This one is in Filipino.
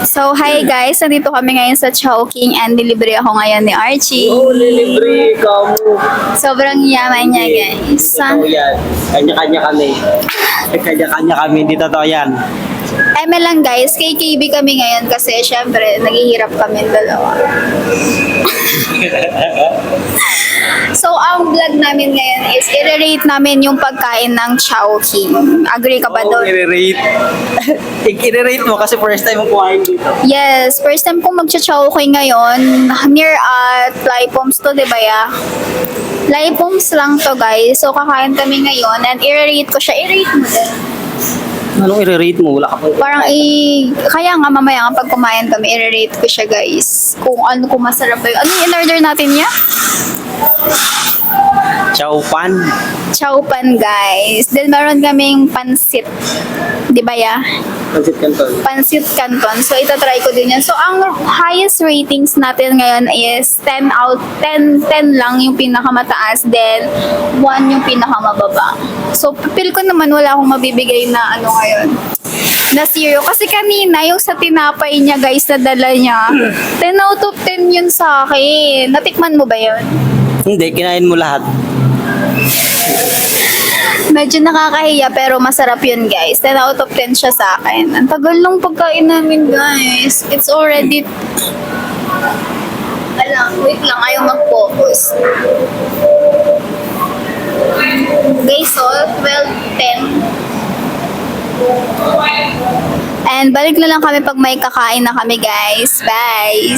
So, hi guys! Nandito kami ngayon sa Chowking and delivery ako ngayon ni Archie. Oo, lilibre ka mo. Sobrang yaman niya guys. Totoo yan. Kanya-kanya kami. Kanya-kanya kami, hindi totoo yan. ML lang guys, KKB kami ngayon kasi syempre naghihirap kami dalawa. So, ang vlog namin ngayon is i-rate namin yung pagkain ng Chowking. Agree ka ba Oo, doon? i-rate. I-rate mo kasi first time mo kumain dito. Yes, first time kong magcha-Chowking ngayon. Near at Laipoms to, di ba ya? Laipoms lang to guys. So, kakain kami ngayon and i-rate ko siya. I-rate mo din. Anong i-rate mo? Wala ka pa. Parang kaya nga mamaya nga pag kumain kami, i-rate ko siya guys. Kung masarap ba yun. Ano yung in-order natin niya? Chow pan. Chowpan guys. Then meron kaming pansit. Di ba ya? Pansit canton. Pansit Canton. So, itatry ko din yan. So, ang highest ratings natin ngayon is 10 out, 10 lang yung pinakamataas, then 1 yung pinakamababa. So, feel ko naman wala akong mabibigay na ano ngayon, na zero. Kasi kanina, yung sa tinapay niya, guys, na dala niya, 10 out of 10 yun sa akin. Natikman mo ba yun? Hindi, kinain mo lahat. Medyo nakakahiya pero masarap yun guys. 10 out of 10 siya sa akin. Ang tagal ng pagkain namin guys. It's already... wait lang. Ayaw mag-focus. Guys, so 12:10. And balik na lang kami pag may kakain na kami guys. Bye!